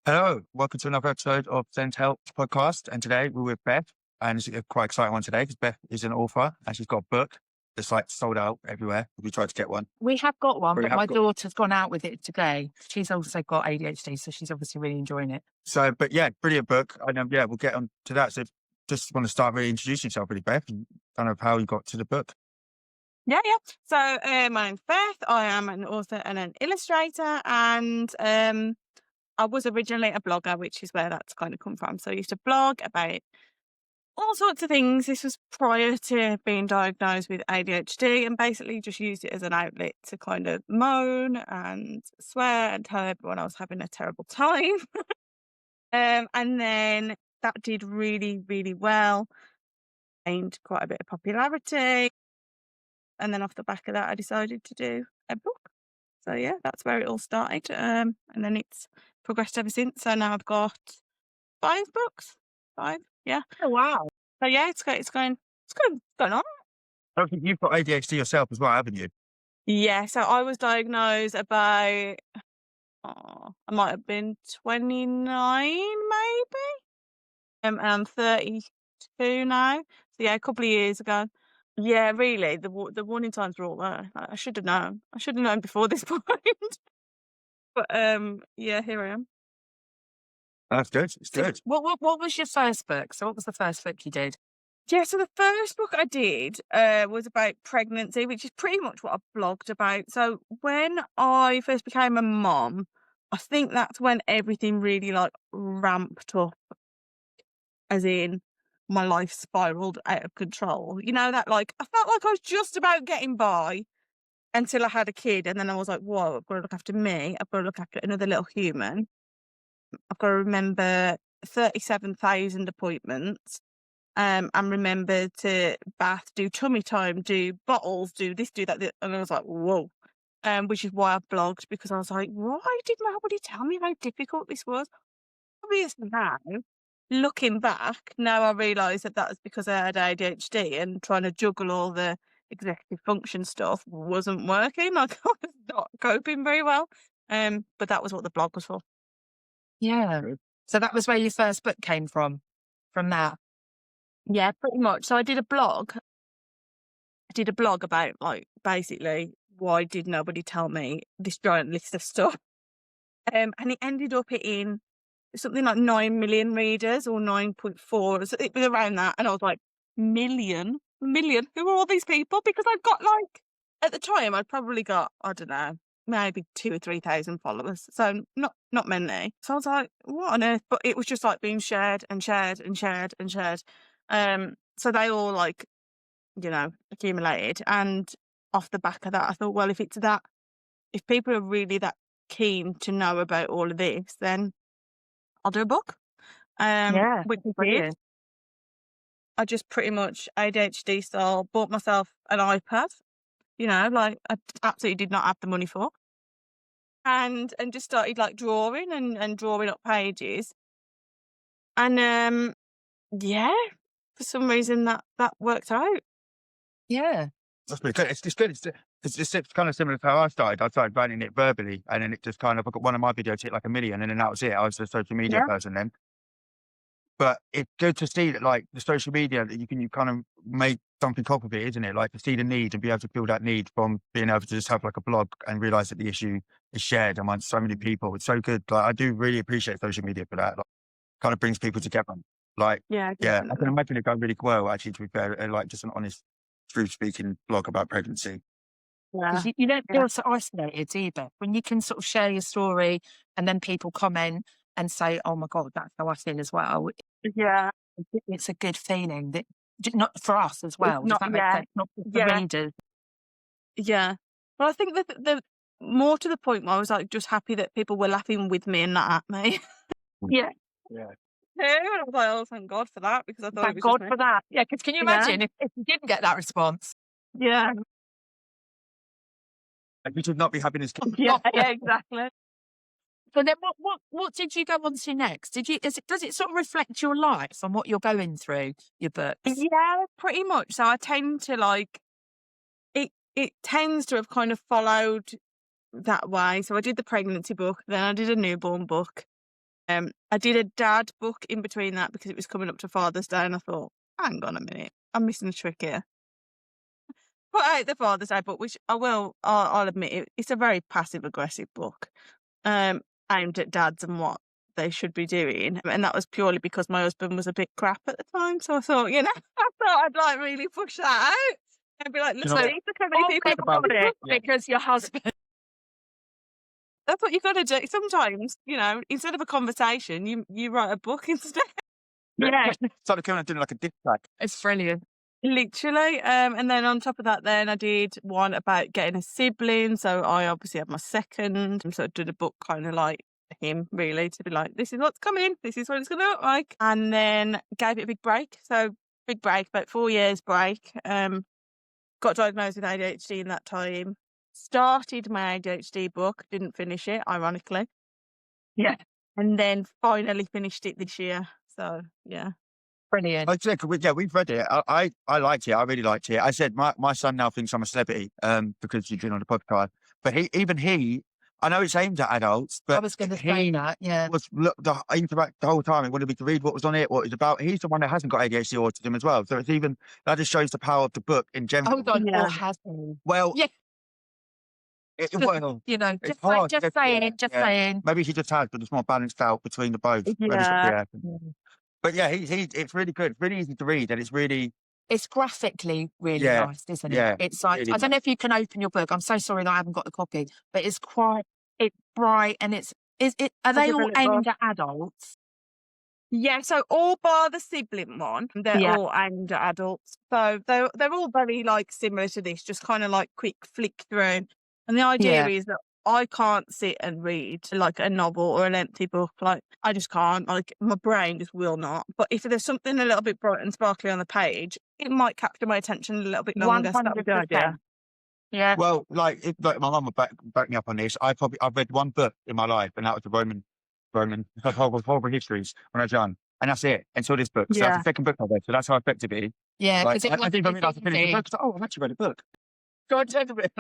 Hello, welcome to another episode of SENDhelp Podcast. And today we're with Beth, and it's a quite exciting one today because Beth is an author and she's got a book that's like sold out everywhere. We tried to get one. We have got one, We but have my got- daughter's gone out with it today. She's also got ADHD, so she's obviously really enjoying it. So, but yeah, brilliant book. And yeah, we'll get on to that. So just want to start really introducing yourself, really, Beth, and kind of how you got to the book. Yeah. So my name's Beth. I am an author and an illustrator, and I was originally a blogger, which is where that's kind of come from. So I used to blog about all sorts of things. This was prior to being diagnosed with ADHD, and basically just used it as an outlet to kind of moan and swear and tell everyone I was having a terrible time. And then that did really, really well, gained quite a bit of popularity. And then off the back of that, I decided to do a book. So yeah, that's where it all started. And then it's progressed ever since. So now I've got 5 books. 5, yeah. Oh, wow. So yeah, it's going on. I think you've got ADHD yourself as well, haven't you? Yeah. So I was diagnosed about, I might have been 29 maybe. And I'm 32 now. So yeah, a couple of years ago. Yeah, really. The warning signs were all there. I should have known. I should have known before this point. But yeah, here I am. That's good. It's good. What was your first book? So what was the first book you did? Yeah, so the first book I did was about pregnancy, which is pretty much what I blogged about. So when I first became a mom, I think that's when everything really like ramped up, as in my life spiraled out of control. You know, that like I felt like I was just about getting by until I had a kid, and then I was like, whoa, I've got to look after me. I've got to look after another little human. I've got to remember 37,000 appointments. And remember to bath, do tummy time, do bottles, do this, do that. And I was like, whoa. Which is why I blogged, because I was like, why did nobody tell me how difficult this was? Obviously now, looking back, now I realise that was because I had ADHD, and trying to juggle all the executive function stuff wasn't working. Like I was not coping very well. But that was what the blog was for. Yeah. So that was where your first book came from that. Yeah, pretty much. So I did a blog. About like basically why did nobody tell me this giant list of stuff. And it ended up in something like 9 million readers, or 9.4. So it was around that. And I was like, million? Who are all these people? Because I've got like, at the time, I'd probably got, I don't know, maybe 2,000 or 3,000 followers. So not many. So I was like, what on earth? But it was just like being shared and shared and shared and shared. So they all like, you know, accumulated. And off the back of that, I thought, well, if people are really that keen to know about all of this, then I'll do a book. Which is brilliant. I just pretty much ADHD style bought myself an iPad, you know, like I absolutely did not have the money for. And just started like drawing and drawing up pages. And yeah, for some reason that worked out. Yeah. That's pretty good. It's just good. It's just kind of similar to how I started. I started writing it verbally, and then it just kind of, I got one of my videos hit like 1 million, and then that was it. I was a social media person then. But it's good to see that, like, the social media, that you kind of make something off of it, isn't it? Like, to see the need and be able to feel that need from being able to just have like a blog and realize that the issue is shared amongst so many people. It's so good. Like, I do really appreciate social media for that. Like, kind of brings people together. Like, yeah, I can imagine it going really well, actually, to be fair, like just an honest, truth speaking blog about pregnancy. Because you don't feel so isolated either. When you can sort of share your story and then people comment and say, oh my God, that's how I feel as well. Yeah. It's a good feeling, that not for us as well. Does that make sense? Not for the readers. Yeah. Well, I think that the more to the point where I was like just happy that people were laughing with me and not at me. Yeah. Yeah. And I was like, oh, thank God for that, because I thought Thank it was God just for that. Yeah, because can you imagine if you didn't get that response? Yeah. Like, we should not be having this. Yeah, exactly. But then what did you go on to next? Does it sort of reflect your life and what you're going through, your books? Yeah, pretty much. So I tend to like it tends to have kind of followed that way. So I did the pregnancy book, then I did a newborn book, I did a dad book in between that because it was coming up to Father's Day, and I thought, hang on a minute, I'm missing a trick here. Put out the Father's Day book, which I'll admit it's a very passive aggressive book, aimed at dads and what they should be doing, and that was purely because my husband was a bit crap at the time. So I thought, I thought I'd like really push that out and be like, look, know, look how many people have about got it. Yeah. because your husband. That's what you got to do. Sometimes, instead of a conversation, you write a book instead. Yeah, Started coming and doing like a diss track. it's brilliant. Literally. And then on top of that, then I did one about getting a sibling. So I obviously had my second. So I did a book kind of like him, really, to be like, this is what's coming. This is what it's going to look like. And then gave it a big break. So big break, about 4 years break. Got diagnosed with ADHD in that time. Started my ADHD book, didn't finish it, ironically. Yeah, And then finally finished it this year. So, yeah. brilliant. I said, we've read it. I liked it. I really liked it. I said my son now thinks I'm a celebrity because you've been on the podcast. But he, I know it's aimed at adults, but I was going to say that. Yeah, was the whole time. He wanted me to read what was on it, what it was about. He's the one that hasn't got ADHD or autism as well. So it's even that just shows the power of the book in general. hold on. Yeah. Or has he? Well, Yeah. well, Just it's hard. saying. Yeah. Maybe he just has, but it's more balanced out between the both. Maybe Yeah. But yeah, it's really good. It's really easy to read, and it's really It's graphically really Yeah, nice, isn't it? yeah, It's like, really I don't know if you can open your book. I'm so sorry that I haven't got the copy, but it's bright, and are they all brilliant aimed book. at adults? Yeah, so all bar the sibling one, they're Yeah. all aimed at adults. So they're all very like similar to this, just kind of like quick flick through. And the idea is that I can't sit and read like a novel or a lengthy book. Like I just can't. Like my brain just will not. But if there's something a little bit bright and sparkly on the page, it might capture my attention a little bit longer. So that would be the idea. 100%. Yeah. well. Like my mum would back me up on this. I've read one book in my life, and that was the Roman horrible histories when I was young, and that's it. Until this book, so that's Yeah. the second book I read. So that's how effective it is. Yeah, Like, because I didn't even realise I finished the book. So, I've actually read a book. Go on, take a bit.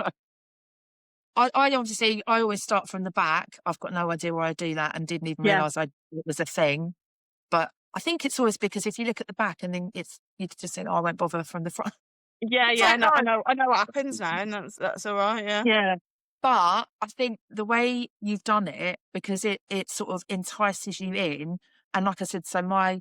I obviously, I always start from the back. I've got no idea where I do that, and didn't even Yeah. realise it was a thing. But I think it's always because if you look at the back and then you could just think, I won't bother from the front. Yeah, It's yeah. like, I know what happens now, and that's all right. Yeah. Yeah. But I think the way you've done it, because it sort of entices you in, and like I said, so my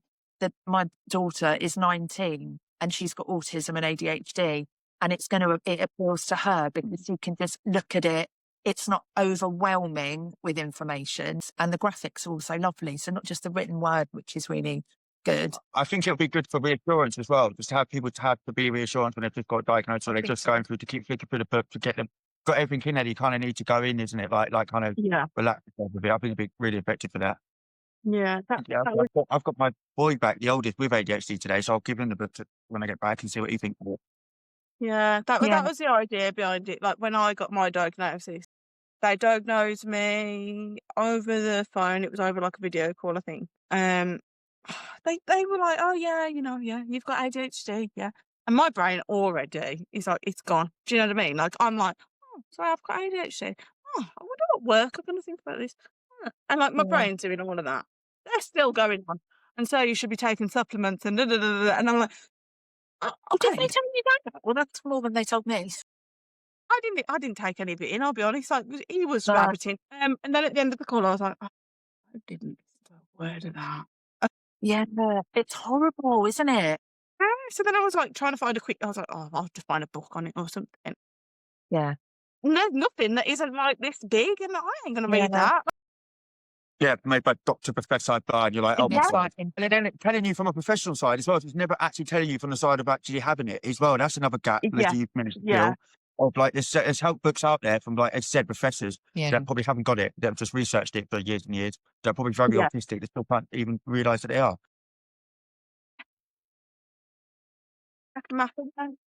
daughter is 19 and she's got autism and ADHD, and it appeals to her because you can just look at it. It's not overwhelming with information, and the graphics are also lovely. So not just the written word, which is really good. I think it'll be good for reassurance as well, just to have people to be reassurance when they've just got diagnosed, or they're just going through to keep flicking through the book to get them got everything in there. You kind of need to go in, isn't it? Like kind of Yeah. relax yourself a bit. I think it'd be really effective for that. Yeah. Yeah, I've got my boy back, the oldest, with ADHD today, so I'll give him the book when I get back and see what he thinks of it. Yeah, that Yeah. was the idea behind it. Like when I got my diagnosis, they diagnosed me over the phone. It was over like a video call, I think. They were like, "Oh yeah, you've got ADHD, yeah." And my brain already is like, it's gone. Do you know what I mean? Like I'm like, "Oh, so I've got ADHD. Oh, I wonder what work I'm going to think about this." And like my Yeah. brain's doing all of that. They're still going on, and so you should be taking supplements and da da da da. And I'm like, Oh, did they okay. tell you that? Well, that's more than they told me. I didn't take any of it in, I'll be honest. Like he was No. rabbiting. And then at the end of the call I was like, "Oh, I didn't listen to a word of that." Yeah, it's horrible, isn't it? Yeah, so then I was like trying to find I was like, "Oh, I'll just find a book on it or something." Yeah. And there's nothing that isn't like this big, and I ain't gonna Yeah. read that. Yeah, made by Dr. Professor Blind. You're like, oh my That's God. like, And then it's telling you from a professional side as well. So it's never actually telling you from the side of actually having it as well. That's another gap Yeah, that you've managed to yeah. fill. Of like, there's help books out there from, like, as said, professors yeah. that probably haven't got it, that have just researched it for years and years. They're probably very Yeah. autistic. They still can't even realise that they are. That's massive then.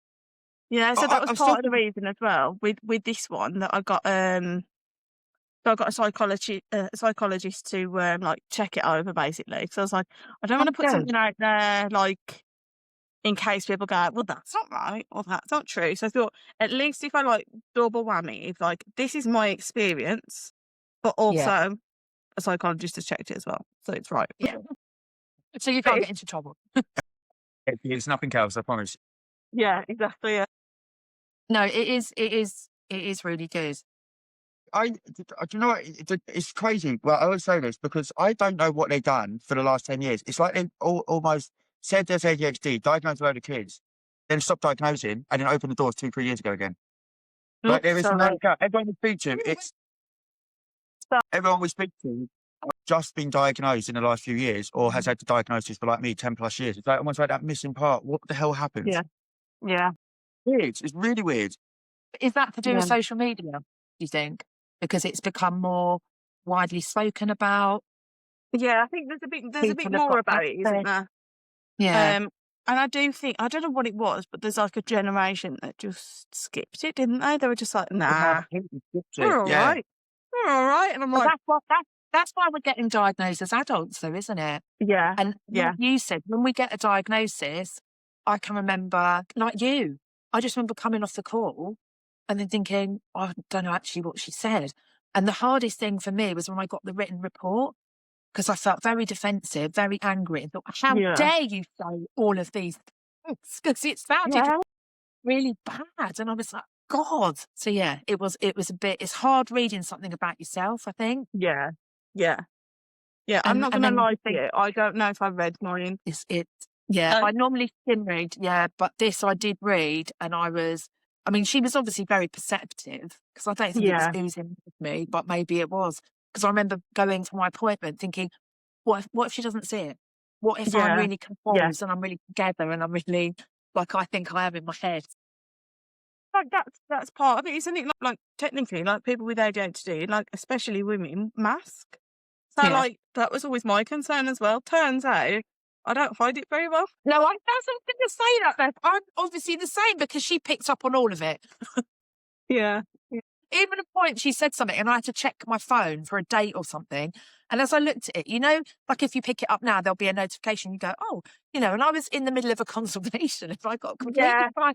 Yeah, so I- that was I'm part still- of the reason as well with this one that I got so I got a psychologist to like check it over basically. So I was like, I don't want to put good. something out there like in case people go, well, that's not right or that's not true. So I thought at least if I like double whammy, if like this is my experience, but also a psychologist has checked it as well, so it's right. Yeah. So you can't get into trouble. It's nothing else, I promise. Yeah, exactly. Yeah. No, it is really good. Do you know what? It's crazy. Well, I always say this because I don't know what they've done for the last 10 years. It's like they almost said there's ADHD, diagnosed a load of kids, then stopped diagnosing, and then opened the doors 2-3 years ago again. Like there is no doubt. Everyone we speak to, everyone we speak to just been diagnosed in the last few years or has had the diagnosis for like me 10 plus years. It's like almost like that missing part. What the hell happened? Yeah. Yeah. Weird. It's really weird. Is that to do with Yeah. social media, do you think? Because it's become more widely spoken about. Yeah, I think there's a bit People have more got about it, isn't access. there? Yeah. And I do think, I don't know what it was, but there's like a generation that just skipped it, didn't they? They were just like, nah, we're all Yeah. right. We're all right. And I'm But like, that's why we're getting diagnosed as adults, though, isn't it? yeah, And yeah, like you said, when we get a diagnosis, I can remember, like you, I just remember coming off the call and then thinking, I don't know actually what she said. And the hardest thing for me was when I got the written report, because I felt very defensive, very angry, and thought, how Yeah. dare you say all of these things? Because it sounded yeah, really bad. And I was like, God. So yeah, it was a bit, it's hard reading something about yourself, I think. yeah, yeah. Yeah, I'm And- not and going to then lie you to think- you. I don't know if I read mine. Yeah, Oh. I normally skim read, yeah, but this I did read, and she was obviously very perceptive, because I don't think it Yeah. was oozing with me, but maybe it was. Because I remember going to my appointment thinking, what if she doesn't see it? What if I'm Yeah, really confused and I'm really together and I'm really, like I think I am in my head? Like that's part of it, isn't it? Like technically, like people with ADHD, like especially women, mask. So Yeah. like that was always my concern as well. Turns out I don't hide it very well. No, I wasn't going to say that, Beth. I'm obviously the same, because she picked up on all of it. Yeah. Even a point she said something and I had to check my phone for a date or something. And as I looked at it, like if you pick it up now, there'll be a notification. You go, oh, and I was in the middle of a consultation if I got completely Yeah. fine.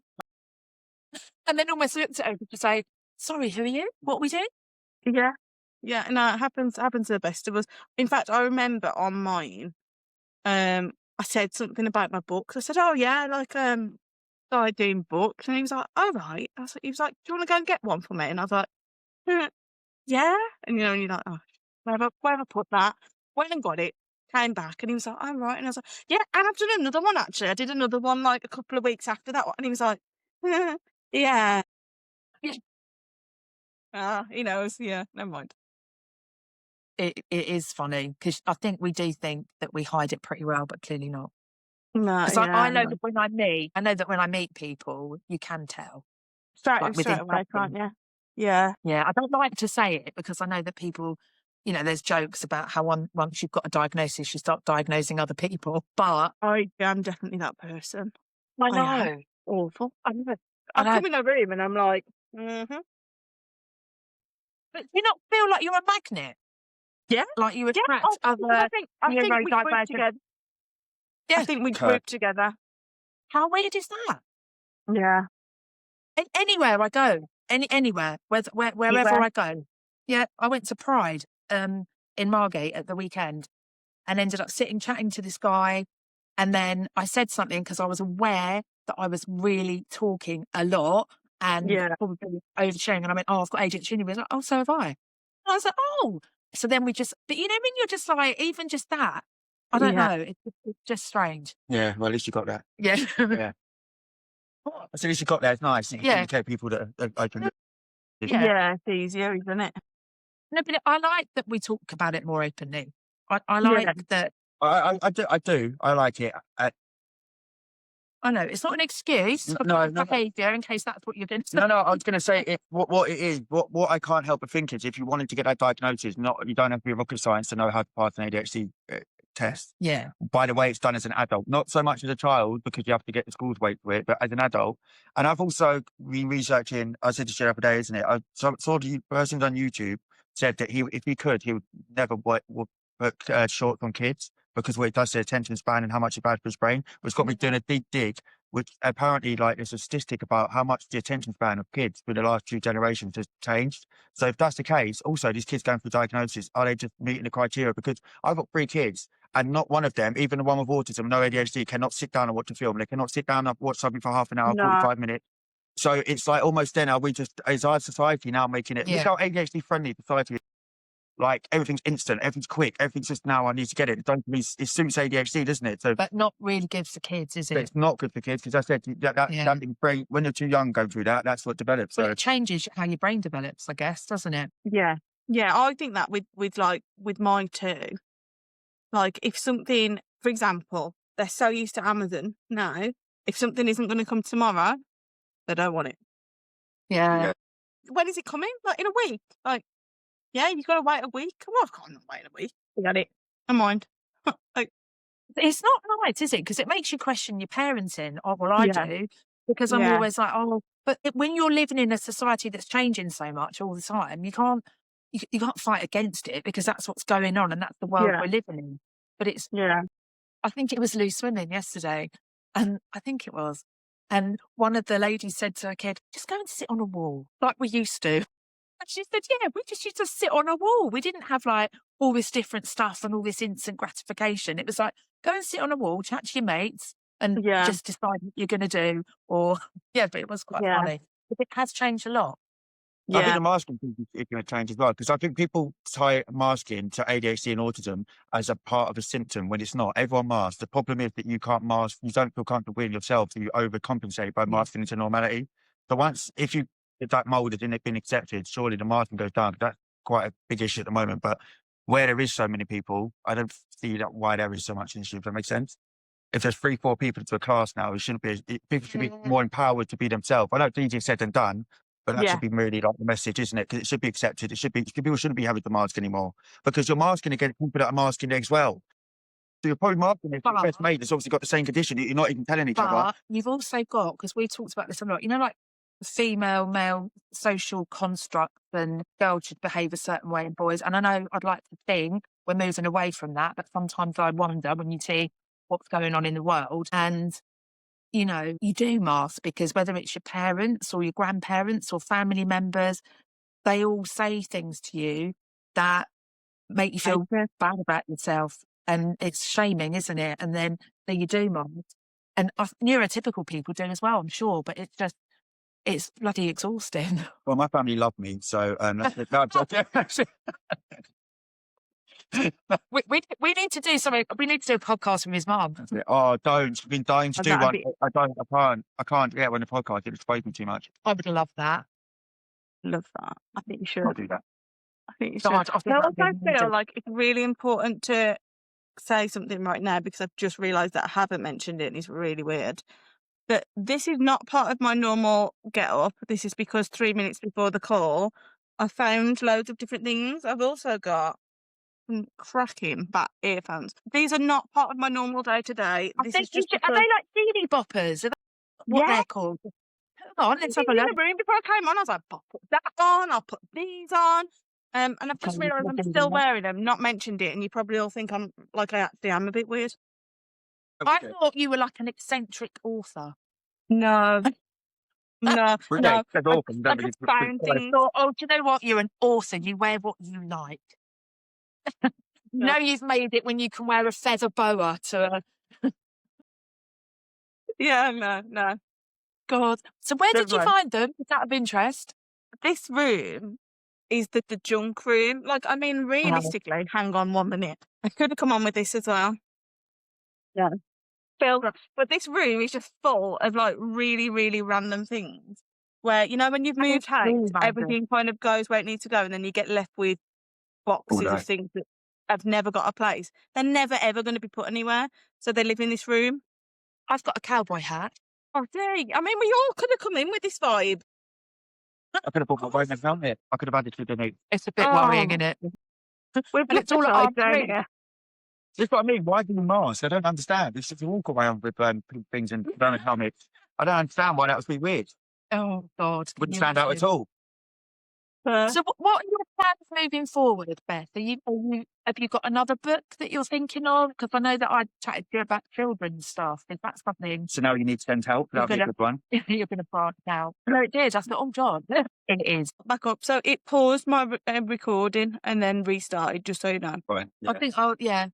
And then almost looked at her to say, sorry, who are you? What are we doing? Yeah. Yeah. No, it happens to the best of us. In fact, I remember on mine, I said something about my books. I said, oh yeah, like started doing books, and he was like, oh right. He was like, do you want to go and get one for me? And I was like, yeah. And and you're like, oh, where have I put that? Went and got it, came back, and he was like, oh right. And I was like, yeah, and I've done another one actually. I did another one like a couple of weeks after that one, and he was like, yeah. He knows. Yeah, never mind. It is funny, because I think we do think that we hide it pretty well, but clearly not. No, Because I know that when I meet people, you can tell. straight like within away, can't seconds. you? Yeah. Yeah, I don't like to say it, because I know that people, there's jokes about how once you've got a diagnosis, you start diagnosing other people. But I'm definitely that person. I I know. Awful. I know. I I know. come in a room and I'm like, But do you not feel like you're a magnet? Yeah. Like you Yeah. attract I other think we group neurodivergent. together. Yeah. I think we Okay. group together. How weird is that? Yeah. Anywhere I go, anywhere, wherever Anywhere. I go. Yeah, I went to Pride in Margate at the weekend and ended up sitting chatting to this guy. And then I said something because I was aware that I was really talking a lot and Yeah. probably oversharing. And I went, oh, I've got ADHD. And he was like, oh, so have I. And I was like, oh. So then but when you're just like, even just that, I don't Yeah. know. It's just strange. Yeah, well, at least you got that. Yeah. Yeah. At least you got that. It's nice. You Yeah. communicate people that are open. Yeah. Yeah. It's easier, isn't it? No, but I like that we talk about it more openly. I like that. I do. I like it. I know it's not an excuse for No, bad no. behaviour, in case that's what you're going to say. No, I was going to say what it is. What I can't help but think is, if you wanted to get that diagnosis, you don't have to be rocket science to know how to pass an ADHD test. Yeah. By the way, it's done as an adult, not so much as a child because you have to get the school's weight for it, but as an adult. And I've also been researching. I said to you the other day, isn't it? I saw the person on YouTube said that if he could, he would never put shorts on kids because what it does to the attention span and how much it's bad for his brain. It's got me doing a deep dig which apparently, like, there's a statistic about how much the attention span of kids for the last 2 generations has changed. So if that's the case, also these kids going through diagnosis, are they just meeting the criteria? Because I've got 3 kids, and not one of them, even the one with autism, no ADHD, cannot sit down and watch a film. They cannot sit down and watch something for half an hour, No. 45 minutes. So it's like almost then, are we just, is our society now making it, look Yeah. how ADHD friendly society is. Like, everything's instant, everything's quick, everything's just now I need to get it. It suits ADHD, doesn't it? So But not really good for kids, is it? it's not good for kids, because I said that Yeah. brain, when they're too young going through that, that's what develops. Well, So it changes how your brain develops, I guess, doesn't it? Yeah. Yeah, I think that with mine too. Like, if something, for example, they're so used to Amazon now, if something isn't going to come tomorrow, they don't want it. Yeah. Yeah. When is it coming? Like, in a week? Like, yeah, you've got to wait a week? Come on, I can't wait a week. Forget it. Never mind. Like, It's not nice, is it? Because it makes you question your parenting. Oh, well, I Yeah. do. Because I'm Yeah. always like, oh, but when you're living in a society that's changing so much all the time, you can't fight against it, because that's what's going on and that's the world Yeah. we're living in. But Yeah. I think it was loose swimming yesterday, and I think it was. And one of the ladies said to her kid, just go and sit on a wall like we used to. And she said, yeah, we just used to sit on a wall. We didn't have like all this different stuff and all this instant gratification. It was like, go and sit on a wall, chat to your mates, and Yeah. just decide what you're going to do. Or, yeah, but it was quite Yeah. funny. But it has changed a lot. I think Yeah. the masking thing is going to change as well, because I think people tie masking to ADHD and autism as a part of a symptom when it's not. Everyone masks. The problem is that you can't mask, you don't feel comfortable with yourself, so you overcompensate by masking into normality. So if that mould has been accepted, surely the masking goes down. That's quite a big issue at the moment. But where there is so many people, I don't see that why there is so much issue, if that makes sense. If there's 3-4 people into a class now, people should be more empowered to be themselves. I know it's easier said than done, but that Yeah. should be really like the message, isn't it? Because it should be accepted. People shouldn't be having to mask anymore, because you're masking against people that are masking as well. So you're probably masking if your best But- mate that's obviously got the same condition. You're not even telling each other. But you've also got, because we talked about this a lot, like female, male social constructs, and girls should behave a certain way in boys. And I know I'd like to think we're moving away from that, but sometimes I wonder when you see what's going on in the world. And, you do mask because whether it's your parents or your grandparents or family members, they all say things to you that make you feel bad about yourself. And it's shaming, isn't it? And then you do mask. And neurotypical people do as well, I'm sure, but it's bloody exhausting. Well, my family love me, so We need to do something. We need to do a podcast with his mum. oh, don't. I've been dying to Oh, do that'd one. be- I can't get on the podcast. It exposed me too much. I would love that. Love that. I think you should. Can't do that. I think you No, should. I think I that'd be also feel amazing. like it's really important to say something right now, because I've just realised that I haven't mentioned it and it's really weird. But this is not part of my normal get up. This is because 3 minutes before the call, I found loads of different things. I've also got some cracking back earphones. These are not part of my normal day to day. I This think is just are because they like CD boppers? Are they what Yeah. they're called? Hold on, let's have a in look. the room before I came on. I was like, I'll put that on, I'll put these on. And I've just Okay, realised we'll I'm do still that. wearing them, not mentioned it, and you probably all think I actually am a bit weird. I thought you were like an eccentric author. No. No, Well, no. that's I, awful. You I don't really just found put- things. Thought, oh, do you know what? You're an author. You wear what you like. You know you've made it when you can wear a feather boa to a Yeah, no. God. So where did you Don't find them? Is that of interest? This room is the junk room. Like, I mean, realistically, hang on 1 minute. I could have come on with this as well. Yeah. Filled up. But this room is just full of like really, really random things. Where, when you've moved house, really random. everything kind of goes where it needs to go, and then you get left with boxes no. of things that have never got a place. They're never ever going to be put anywhere. So they live in this room. I've got a cowboy hat. Oh, dang. I mean, we all could have come in with this vibe. I could have bought my wedding gown there. I could have added to the note. It's a bit Oh. worrying, isn't it? We've And it's all at decided, our don't room. you? That's what I mean. Why do you mask? I don't understand. It's just a walk around with things and helmets. I don't understand why that would be weird. Oh God. Wouldn't stand out at all. So what are your plans moving forward, Beth? Have you got another book that you're thinking of? Because I know that I chatted to you about children's stuff. Is that something So now you need SENDhelp. That'll be a good one. you're going to branch out? No, it is. I thought, oh, God, it is. Back up. So it paused my recording and then restarted, just so you know. Right. I think, yeah.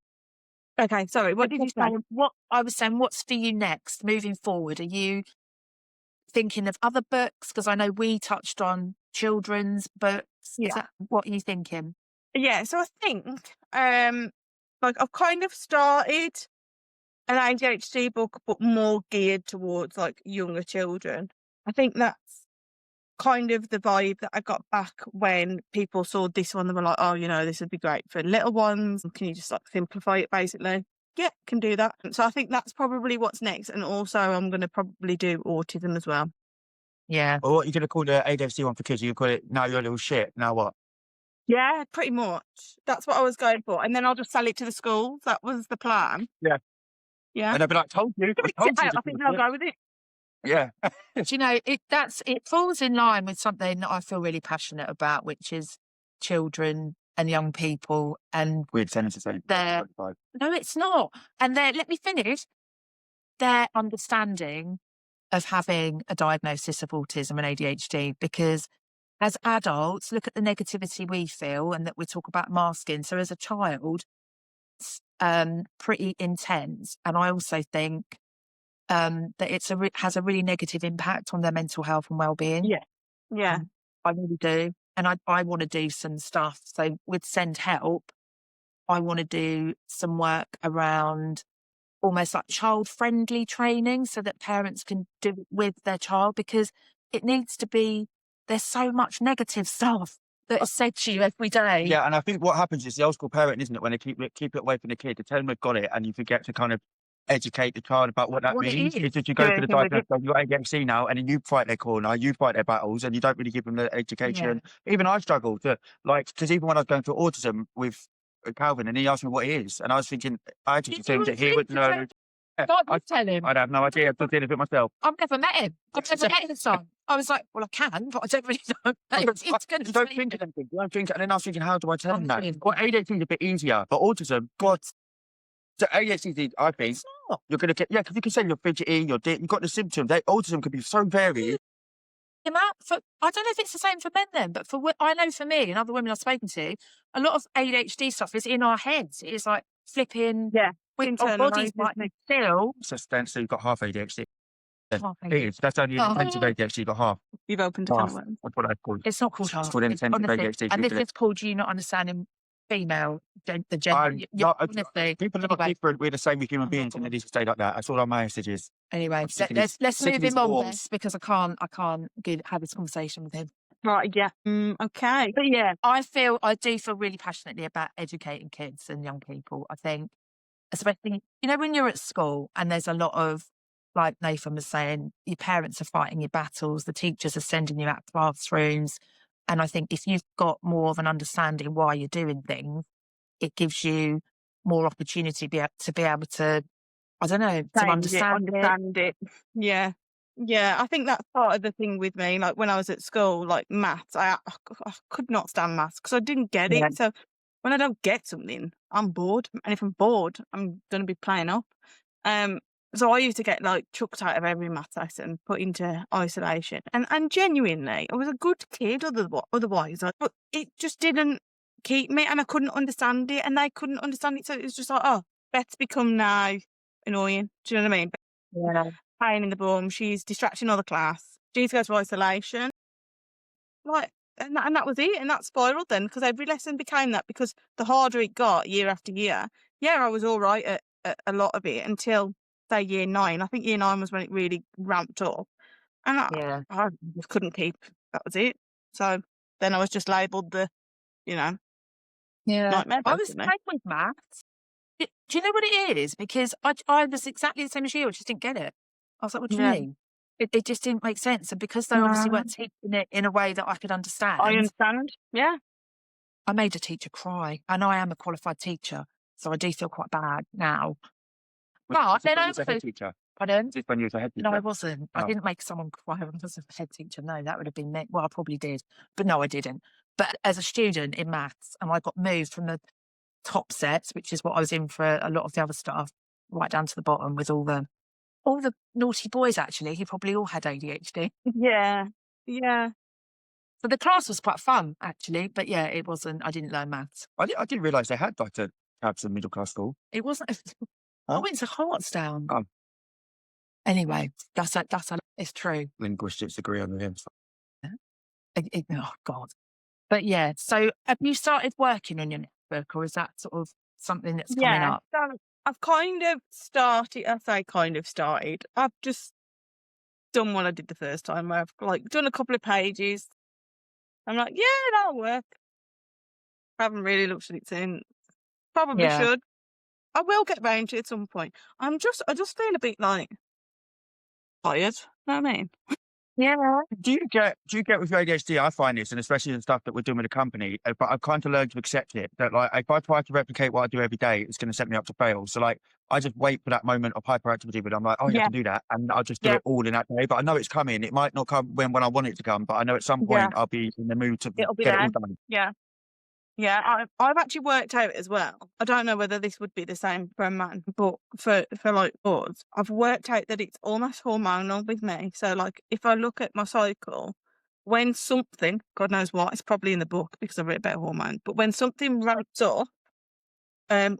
Okay, sorry. What did you say? What I was saying, what's for you next moving forward? Are you thinking of other books? Because I know we touched on children's books. Yeah. What are you thinking? Yeah, so I think like I've kind of started an ADHD book, but more geared towards like younger children. I think that's kind of the vibe that I got back when people saw this one. They were like, oh, this would be great for little ones. Can you just like simplify it basically? Yeah, can do that. So I think that's probably what's next. And also I'm going to probably do autism as well. Yeah. Or what are you going to call the ADHD one for kids? You call it Now You're a Little Shit. Now what? Yeah, pretty much. That's what I was going for. And then I'll just sell it to the schools. That was the plan. Yeah. Yeah. And they'll be like, told you. I think they'll go with it. Yeah. Do you know, it falls in line with something that I feel really passionate about, which is children and young people and Weird sentences. no, it's not. And let me finish. Their understanding of having a diagnosis of autism and ADHD, because as adults, look at the negativity we feel and that we talk about masking. So as a child, it's pretty intense. And I also think that has a really negative impact on their mental health and well-being. Yeah. Yeah. I really do. And I want to do some stuff. So with SENDhelp, I want to do some work around almost like child-friendly training so that parents can do it with their child, because it needs to be, there's so much negative stuff that is said to you every day. Yeah, and I think what happens is the old school parent, isn't it, when they keep it away from the kid, they tell them they've got it, and you forget to kind of educate the child about what that means. It's just you go to the diagnosis, you've got ADHD now, and then you fight their corner, you fight their battles, and you don't really give them the education. Yeah. Even I struggled to, because even when I was going through autism with Calvin, and he asked me what it is, and I was thinking, I just assumed that he would know. I tell him. I'd have no idea. I've done it myself. I've never met him. I've never met his son. I was like, well, I can, but I don't really know. It's going to don't think of anything. You don't think, and then I was thinking, how do I tell him that? Well, ADHD is a bit easier, but autism, God. So ADHD, I think, you're going to get, because you can say you're fidgety, you've got the symptoms. Autism could be so varied. I don't know if it's the same for men then, but I know for me and other women I've spoken to, a lot of ADHD stuff is in our heads. It's like flipping. Yeah. Our bodies might be still. So you've got half ADHD. Half ADHD. It is. That's only intensive ADHD, you've got half. You've opened half. That's what I've called. It's not called half. It's called intensive ADHD. And this is called you not understanding female, the gender. Honestly. People are not different. We're the same with human beings, and they need to stay like that. That's all our message is. Anyway, let's move him on, Beth, because I can't have this conversation with him. Right, yeah. Okay. But yeah, I do feel really passionately about educating kids and young people. I think, especially, when you're at school and there's a lot of, like Nathan was saying, your parents are fighting your battles, the teachers are sending you out classrooms. And I think if you've got more of an understanding why you're doing things, it gives you more opportunity to be able to, I don't know, to understand it. Yeah. Yeah, I think that's part of the thing with me. Like when I was at school, like maths, I could not stand maths because I didn't get it. So when I don't get something, I'm bored. And if I'm bored, I'm going to be playing up. So I used to get like chucked out of every maths lesson, put into isolation. And genuinely, I was a good kid otherwise. But it just didn't keep me, and I couldn't understand it, and they couldn't understand it. So it was just like, oh, Beth's become now annoying. Do you know what I mean? Yeah. Pain in the bum. She's distracting all the class. She needs to go to isolation. And that was it. And that spiraled then, because every lesson became that, because the harder it got year after year. Yeah, I was all right at a lot of it until, say, year 9. I think year 9 was when it really ramped up. And I just couldn't keep. That was it. So then I was just labelled the, nightmare. I was playing with maths. Do you know what it is? Because I was exactly the same as you. I just didn't get it. I was like, what do you mean? It just didn't make sense. And because they obviously weren't teaching it in a way that I could understand. I understand. Yeah. I made a teacher cry. And I am a qualified teacher. So I do feel quite bad now. But then I also, Pardon? Just when you was a head teacher? No, I wasn't. I Oh. didn't make someone cry when I was a head teacher. No, that would have been me. Well, I probably did, but no, I didn't. But as a student in maths, and I got moved from the top sets, which is what I was in for a lot of the other stuff, right down to the bottom with all the naughty boys, actually, who probably all had ADHD. Yeah. Yeah. So the class was quite fun, actually. But yeah, it wasn't. I didn't learn maths. I didn't realise they had like a perhaps a middle class school. It wasn't. I Huh? went to Hartsdown. Oh. Anyway, it's true. Linguistics degree on him. Oh, God. But yeah, so have you started working on your network, or is that sort of something that's coming Yeah. up? So I've kind of started. I say kind of started. I've just done what I did the first time, where I've like done a couple of pages. I'm like, yeah, that'll work. I haven't really looked at it since. Probably Yeah. should. I will get round to it at some point. I just feel a bit like tired. You know what I mean? Yeah. Do you get with your ADHD? I find this, and especially the stuff that we're doing with the company, but I've kind of learned to accept it. That like if I try to replicate what I do every day, it's going to set me up to fail. So like I just wait for that moment of hyperactivity, but I'm like, oh, you Yeah. have to do that, and I'll just do Yeah. it all in that day. But I know it's coming. It might not come when I want it to come, but I know at some Yeah. point I'll be in the mood to It'll be get it there. all done. Yeah. Yeah, I've actually worked out as well. I don't know whether this would be the same for a man, but for like us, I've worked out that it's almost hormonal with me. So like if I look at my cycle, when something, God knows what, it's probably in the book because I've read about hormones, but when something ramps up,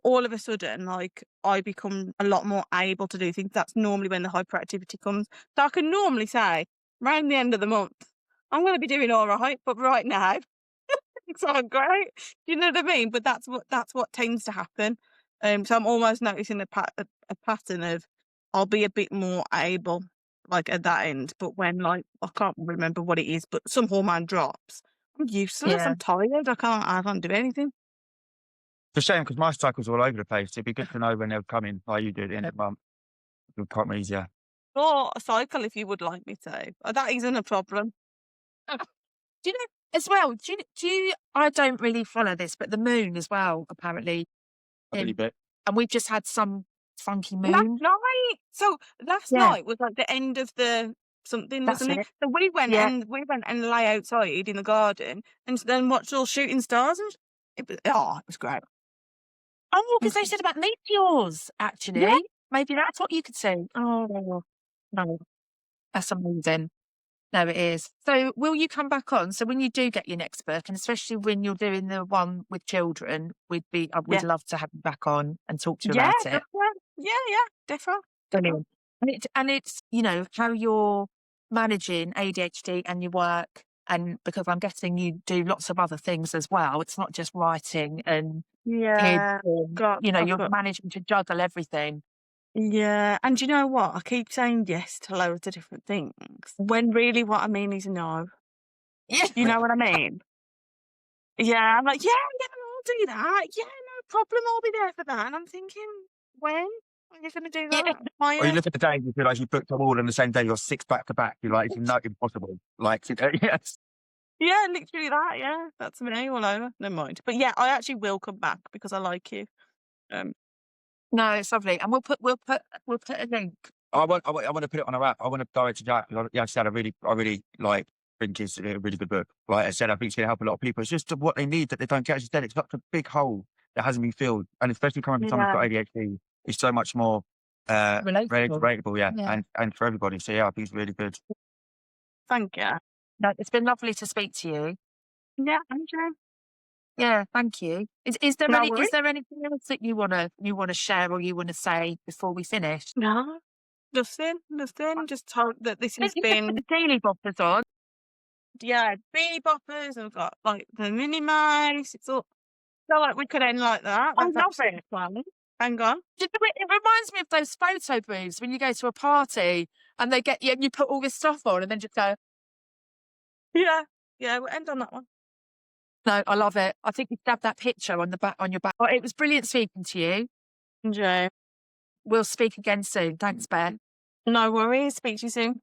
all of a sudden, like I become a lot more able to do things. That's normally when the hyperactivity comes. So I can normally say, around the end of the month, I'm going to be doing all right, but right now, it's not great. Do you know what I mean? But that's what tends to happen. So I'm almost noticing a pattern of I'll be a bit more able, like at that end. But when like I can't remember what it is, but some hormone drops, I'm useless. Yeah. I'm tired. I can't do anything. It's a shame because my cycle's all over the place. It'd be good to know when they're coming, like you do at the end of the month. It would quite easier. Or a cycle if you would like me to. That isn't a problem. Do you know as well? Do you? I don't really follow this, but the moon as well, apparently, A little bit. and we've just had some funky moon. Last night. So last Yeah. night was like the end of the something, That's wasn't it? it. So we went Yeah. and lay outside in the garden and then watched all shooting stars, and it was great. Oh, because they said about meteors. Actually, Yeah. maybe that's what you could see. Oh no, that's amazing. No, it is. So, will you come back on? So, when you do get your next book, and especially when you're doing the one with children, I would love to have you back on and talk to you about it. Yeah, definitely. Brilliant. And it's how you're managing ADHD and your work, and because I'm guessing you do lots of other things as well. It's not just writing and Yeah. kids. And, you're managing to juggle everything. Yeah, and do you know what? I keep saying yes to loads of different things when really what I mean is no. Yeah. You know what I mean? Yeah, I'm like, yeah, I'll do that. Yeah, no problem. I'll be there for that. And I'm thinking, when are you going to do that? Yeah. Or you look at the day and you realise you booked them all on the same day. You're 6 back to back. You're like, it's not impossible. Like, yes. Yeah, literally that. Yeah, that's me all over. Never mind. But yeah, I actually will come back because I like you. No, it's lovely, and we'll put a link. I want to put it on a app. I want to direct to Jack. Like I said, I really like think it's a really good book. Like I said, I think it's going to help a lot of people. It's just what they need that they don't get. As you said, it's such a big hole that hasn't been filled, and especially coming from someone who's got ADHD, it's so much more relatable. Yeah, and for everybody. So yeah, I think it's really good. Thank you. No, it's been lovely to speak to you. Yeah, Andrew. Yeah, thank you. Is there No is there anything else that you wanna share or you wanna say before we finish? No, nothing. Just hope that this has been the daily boppers on. Yeah, beanie boppers. I've got like the mini mice. It's all so like we could end like that. I That's love it. fun. Hang on. It reminds me of those photo booths when you go to a party and they get you and you put all this stuff on and then just go. Yeah, we'll end on that one. No, I love it. I think you have that picture on your back. Oh, it was brilliant speaking to you. Enjoy. We'll speak again soon. Thanks, Ben. No worries. Speak to you soon.